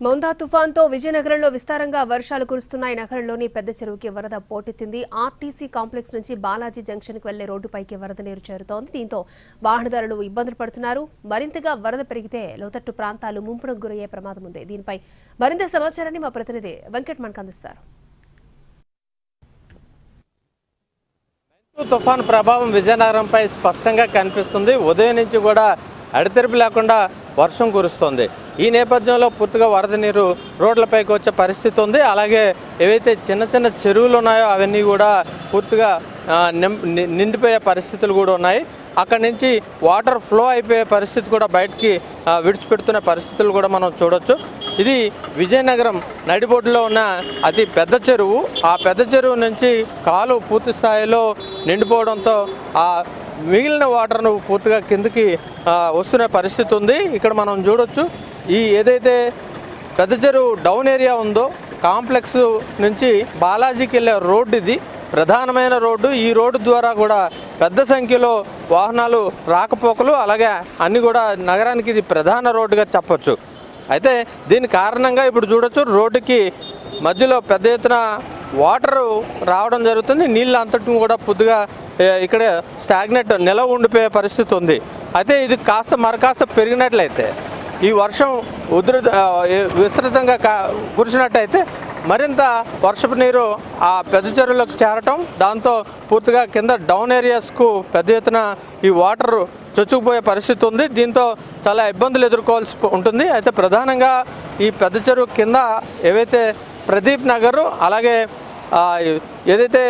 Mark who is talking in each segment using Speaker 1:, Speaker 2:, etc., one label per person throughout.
Speaker 1: మౌందా తుఫాన్తో విజయనగరంలో విస్తారంగా వర్షాలు కురుస్తున్నాయి. నగరంలోని పెద్ద చెరువుకి వరద పోటెత్తింది. ఆర్టీసీ కాంప్లెక్స్ నుంచి బాలాజీ జంక్షన్కి వెళ్లే రోడ్డుపైకి వరద నీరు చేరుతోంది. దీంతో వాహనదారులు ఇబ్బందులు పడుతున్నారు. మరింతగా వరద పెరిగితే లోతట్టు ప్రాంతాలు ముంపునకు గురయ్యే ప్రమాదం ఉంది. దీనిపై మరింత సమాచారాన్ని మా ప్రతినిధి వెంకట్ మనకు అందిస్తారు.
Speaker 2: తుఫాన్ ప్రభావం విజయనగరంపై స్పష్టంగా కనిపిస్తుంది. ఉదయం నుంచి కూడా అడితెరిపి లేకుండా వర్షం కురుస్తుంది. ఈ నేపథ్యంలో పూర్తిగా వరద నీరు రోడ్లపైకి వచ్చే పరిస్థితి ఉంది. అలాగే ఏవైతే చిన్న చిన్న చెరువులు ఉన్నాయో అవన్నీ కూడా పూర్తిగా నిండిపోయే పరిస్థితులు కూడా ఉన్నాయి. అక్కడి నుంచి వాటర్ ఫ్లో అయిపోయే పరిస్థితి కూడా బయటికి విడిచిపెడుతున్న పరిస్థితులు కూడా మనం చూడొచ్చు. ఇది విజయనగరం నడిబొడ్డులో ఉన్న అతి పెద్ద చెరువు. ఆ పెద్ద చెరువు నుంచి కాలు పూర్తి స్థాయిలో నిండిపోవడంతో ఆ మిగిలిన వాటర్ను పూర్తిగా కిందకి వస్తున్న పరిస్థితి ఉంది. ఇక్కడ మనం చూడొచ్చు ఈ ఏదైతే పెద్ద చెరువు డౌన్ ఏరియా ఉందో కాంప్లెక్స్ నుంచి బాలాజీకి వెళ్ళే రోడ్డు ఇది ప్రధానమైన రోడ్డు. ఈ రోడ్డు ద్వారా కూడా పెద్ద సంఖ్యలో వాహనాలు రాకపోకలు అలాగే అన్నీ కూడా నగరానికి ఇది ప్రధాన రోడ్డుగా చెప్పొచ్చు. అయితే దీని కారణంగా ఇప్పుడు చూడొచ్చు రోడ్డుకి మధ్యలో పెద్ద ఎత్తున వాటరు రావడం జరుగుతుంది. నీళ్ళు అంతటి కూడా పూర్తిగా ఇక్కడ స్టాగ్నెట్ నిలవ ఉండిపోయే పరిస్థితి ఉంది. అయితే ఇది మరకాస్త పెరిగినట్లయితే ఈ వర్షం విస్తృతంగా కురిసినట్టయితే మరింత వర్షపు నీరు ఆ పెద్ద చెరువులకు చేరటం, దాంతో పూర్తిగా కింద డౌన్ ఏరియాస్కు పెద్ద ఎత్తున ఈ వాటర్ చొచ్చుకుపోయే పరిస్థితి ఉంది. దీంతో చాలా ఇబ్బందులు ఎదుర్కోవాల్సి ఉంటుంది. అయితే ప్రధానంగా ఈ పెద్ద చెరువు కింద ఏవైతే ప్రదీప్ నగరు అలాగే ఏదైతే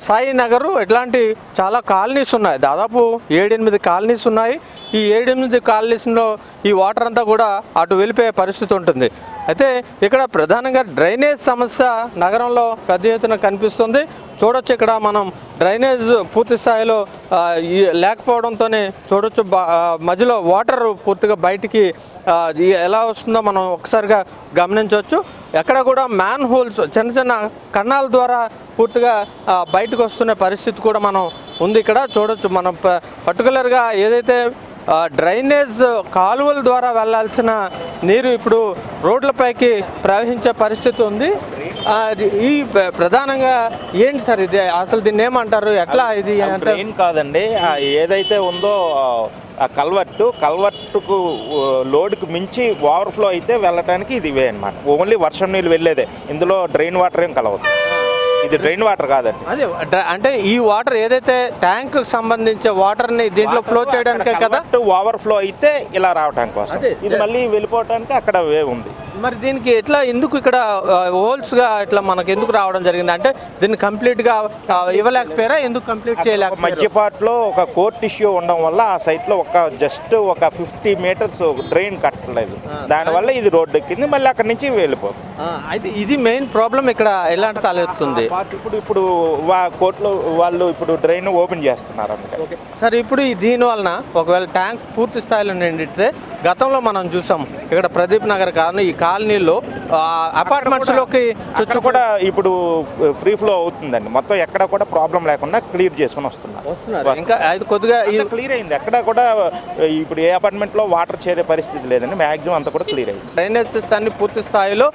Speaker 2: సాయి నగరు ఇట్లాంటి చాలా కాలనీస్ ఉన్నాయి. దాదాపు 7-8 కాలనీస్ ఉన్నాయి. ఈ 7-8 కాలనీస్లో ఈ వాటర్ అంతా కూడా అటు వెళ్ళిపోయే పరిస్థితి ఉంటుంది. అయితే ఇక్కడ ప్రధానంగా డ్రైనేజ్ సమస్య నగరంలో పెద్ద ఎత్తున కనిపిస్తుంది. చూడొచ్చు ఇక్కడ మనం డ్రైనేజ్ పూర్తి స్థాయిలో లేకపోవడంతోనే చూడొచ్చు మధ్యలో వాటర్ పూర్తిగా బయటికి ఎలా వస్తుందో మనం ఒకసారిగా గమనించవచ్చు. ఎక్కడ కూడా మ్యాన్ హోల్స్ చిన్న చిన్న కన్నాల ద్వారా పూర్తిగా బయటకు వస్తున్న పరిస్థితి కూడా మనం ఉంది. ఇక్కడ చూడొచ్చు మనం పర్టికులర్గా ఏదైతే డ్రైనేజ్ కాలువల ద్వారా వెళ్లాల్సిన నీరు ఇప్పుడు రోడ్లపైకి ప్రవహించే పరిస్థితి ఉంది. ఈ ప్రధానంగా ఏంటి సార్ ఇది అసలు దీన్ని ఏమంటారు, ఎట్లా ఇది
Speaker 3: ఏం కాదండి, ఏదైతే ఉందో ఆ కల్వర్టుకు లోడ్కి మించి ఓవర్ఫ్లో అయితే వెళ్ళటానికి ఇది ఇవే అనమాట. ఓన్లీ వర్షం నీళ్ళు వెళ్ళేదే, ఇందులో డ్రైన్ వాటర్ ఏం కలవదు. ఇది డ్రైన్ వాటర్ కాదండి.
Speaker 2: అదే అంటే ఈ వాటర్ ఏదైతే ట్యాంక్ సంబంధించే వాటర్ ని దీంట్లో ఫ్లో చేయడానికే కదా
Speaker 3: ఓవర్ఫ్లో అయితే ఇలా రావడానికి కోసం, ఇది మళ్ళీ వెళ్ళిపోవడానికి అక్కడ వే ఉంది.
Speaker 2: మరి దీనికి ఎట్లా ఎందుకు ఇక్కడ హోల్స్ గా ఇట్లా మనకు ఎందుకు రావడం జరిగింది అంటే దీన్ని కంప్లీట్ గా ఇవ్వలేకపోయారా, ఎందుకు కంప్లీట్ చేయలేక
Speaker 3: మధ్యపాటులో ఒక కోర్ట్ ఇష్యూ ఉండడం వల్ల ఆ సైట్ లో జస్ట్ ఒక 50 మీటర్స్ డ్రైన్ కట్టలేదు. దానివల్ల ఇది రోడ్డు ఎక్కింది, మళ్ళీ అక్కడి నుంచి వెళ్ళిపోతుంది.
Speaker 2: అయితే ఇది మెయిన్ ప్రాబ్లం ఇక్కడ ఎలాంటి తలెత్తుంది.
Speaker 3: ఇప్పుడు కోర్టులో వాళ్ళు ఇప్పుడు డ్రైన్ ఓపెన్ చేస్తున్నారు అందుకే.
Speaker 2: సరే, ఇప్పుడు దీని వలన ఒకవేళ ట్యాంక్ పూర్తి స్థాయిలో నిండితే గతంలో మనం చూసాం ఇక్కడ ప్రదీప్ నగర్ కాలనీ ఈ కాలనీలో అపార్ట్మెంట్స్ లోకి
Speaker 3: కూడా ఇప్పుడు ఫ్రీ ఫ్లో అవుతుందండి. మొత్తం ఎక్కడ కూడా ప్రాబ్లం లేకుండా క్లియర్ చేసుకుని వస్తున్నారు.
Speaker 2: ఇంకా కొద్దిగా
Speaker 3: క్లియర్ అయింది. ఎక్కడ కూడా ఇప్పుడు ఏ అపార్ట్మెంట్ లో వాటర్ చేరే పరిస్థితి లేదండి. మాక్సిమం అంతా కూడా క్లియర్ అయింది.
Speaker 2: డ్రైనేజ్ సిస్టాన్ని పూర్తి స్థాయిలో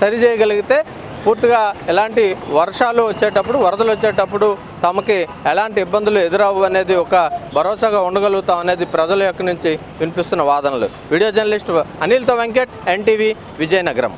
Speaker 2: సరి చేయగలిగితే పూర్తిగా ఎలాంటి వర్షాలు వచ్చేటప్పుడు వరదలు వచ్చేటప్పుడు తమకి ఎలాంటి ఇబ్బందులు ఎదురవు అనేది ఒక భరోసాగా ఉండగలుగుతాం అనేది ప్రజల యొక్క నుంచి వినిపిస్తున్న వాదనలు. వీడియో జర్నలిస్ట్ అనిల్తో వెంకట్, NTV, విజయనగరం.